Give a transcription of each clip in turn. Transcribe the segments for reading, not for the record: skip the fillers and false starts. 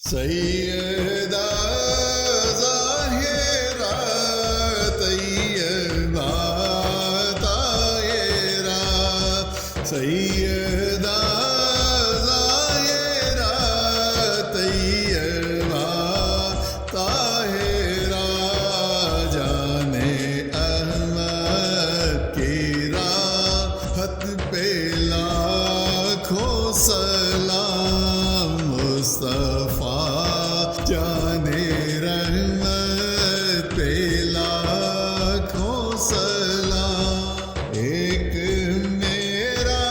سیدہ ظاہرہ طیبہ طاہرہ، سیدہ ظاہرہ طیبہ طاہرہ، جانے احمد کی راحت پہ لاکھوں سلام، مصطفیٰ جانے رحمت پہ لاکھوں سلام، ایک میرا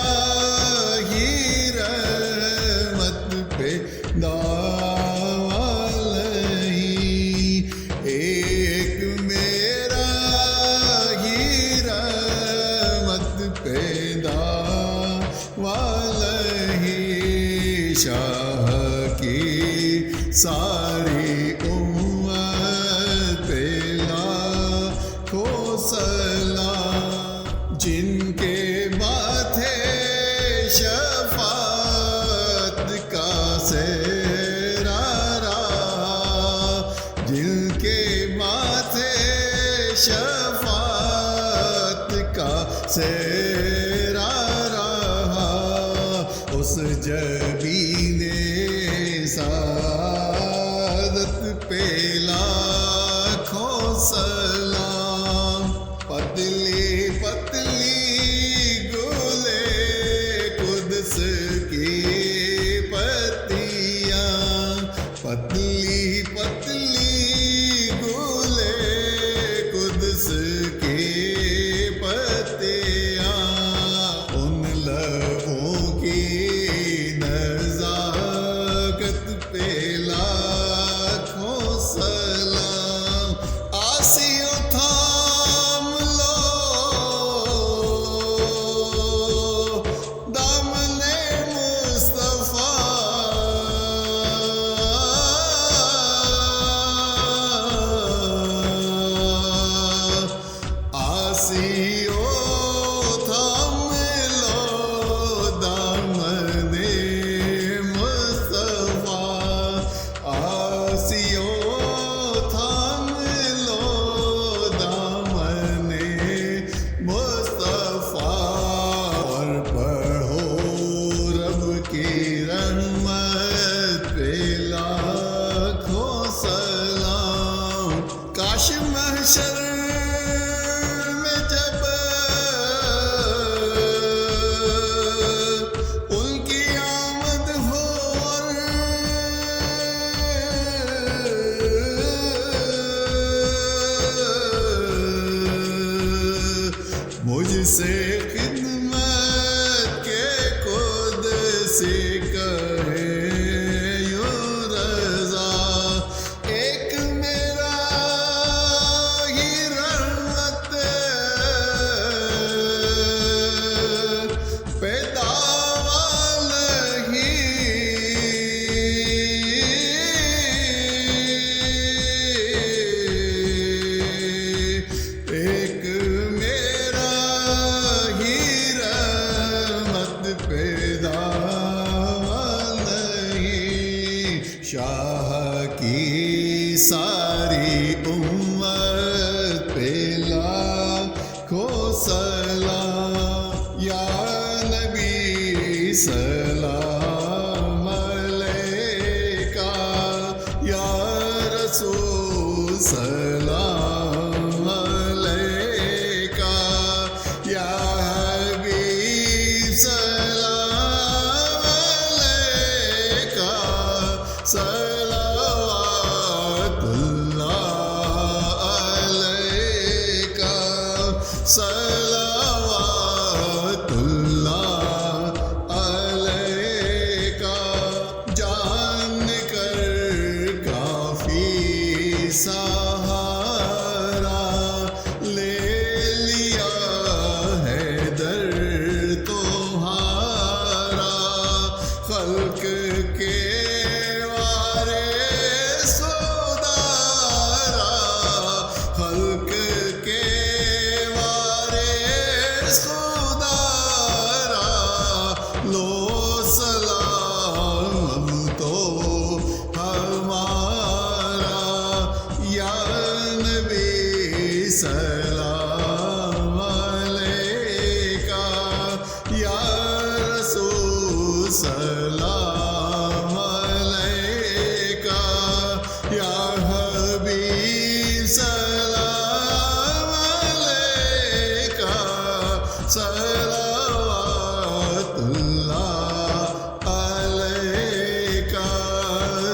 ہی رحمت پہ دعویٰ نہیں، ایک میرا ہی رحمت پہ دعویٰ نہیں، شاہ کی ساری امت پہ لاکھوں سلام، جن کے ماتھے شفاعت کا سہرا رہا، جن کے ماتھے شفاعت کا سہرا رہا، اس جبین سعادت پہ لاکھوں سلام، پتلی پتلی گلے قدس کی پتیاں، پتلی پتلی گلے قدس کی پتیاں، ان لبوں کی نزاکت پہ لاکھوں سلام، آسیوں تھام لو دامن مصطفیٰ، آسیوں تھام لو دامن مصطفیٰ، آسیوں تھام لو دامن مصطفیٰ، اور پڑھو رب کی رحمت پہ لاکھوں سلام، کاش محشر میں جب ان کی آمد ہو اور مجھ سے خدمت کے قدسی کہے یوں رضا، ایک میرا ہی رحمت پہ دعویٰ نہیں، ایک میرا ہی رحمت پہ دعویٰ نہیں، شاہ کی ساری امت پہ لاکھوں سلام، یا نبی سلام علیکہ، یا رسول سلام علیکہ، یا حبیب سلام علیکہ، صلوات اللہ علیکہ، صلوات اللہ علیکہ، جان کر کافی سہارا لے لیا ہے در تمہارا، خلق کے وارث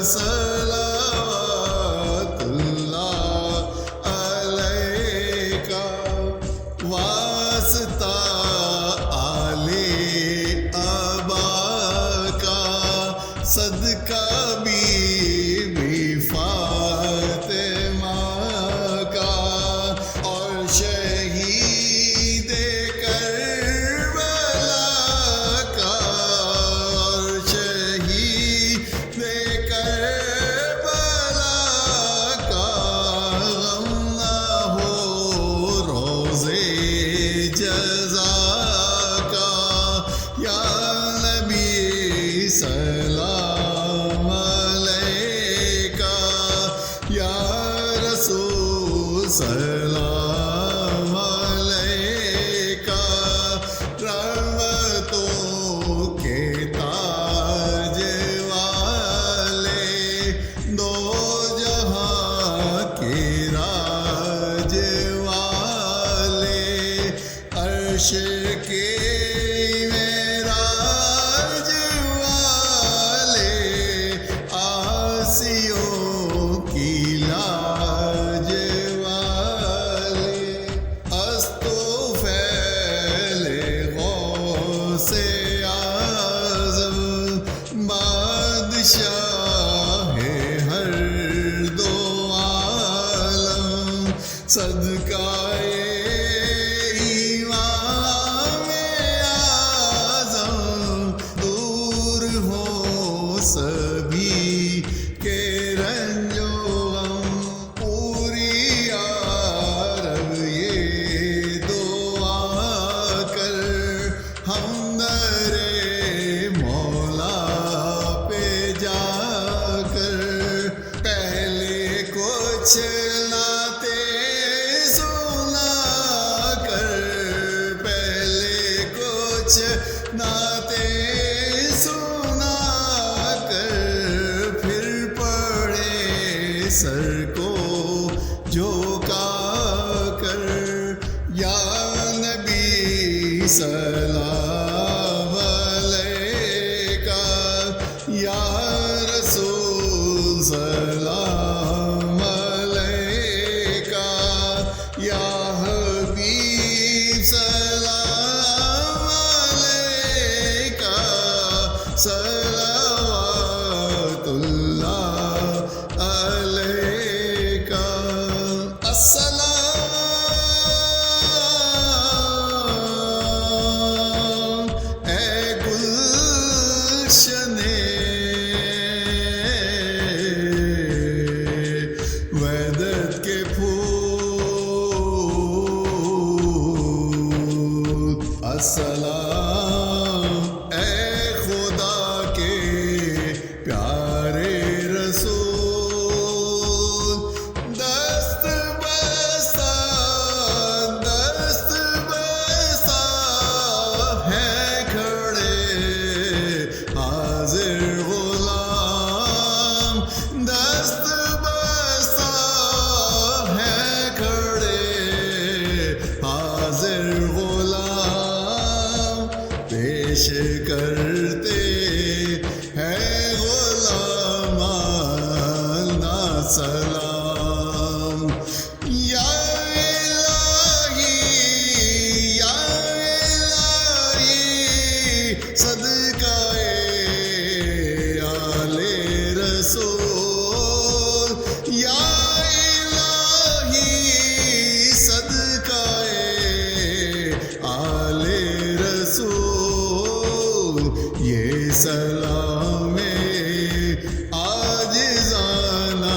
صلوات اللہ علیہ واسطہ آل ابا کا صدقہ بی بی فاطمہ کا اور شہید کربلا کا اور شہید کربلا کا غم نہ ہو روزے جزا کا یا نبی سلام علیکہ یا رسول سلام علیکہ رحمتوں کے تاج والے دو جہاں کے راج والے عرش کے معراج والے آسیوں کی لاج والے استوفیل غوث اعظم بادشاہ ہر دو عالم صدقہ امام اعظم دور ہو سبھی کے رنج و غم پوری عرب یہ دعا کر ہم در مولا پہ جا کر پہلے کچھ لاتے سنا کر پہلے کچھ ناتے سنا کر پھر پڑے سر کو جھکا کر یا نبی سلام علیکہ یا رسول سلام علیکہ یا حبیب سلام علیکہ صلوات اللہ علیکہ السلام اے گلشن وحدت کے پھول السلام اے خدا کے پیارے رسول دست بستہ ہے کھڑے حاضر غلام دست بستہ ہے کھڑے حاضر غلام پیش کرتے ہیں غلامانہ سلام یا الہی صدقہ آل رسول یا الہی صدقہ آل رسول یہ سلام عاجزانہ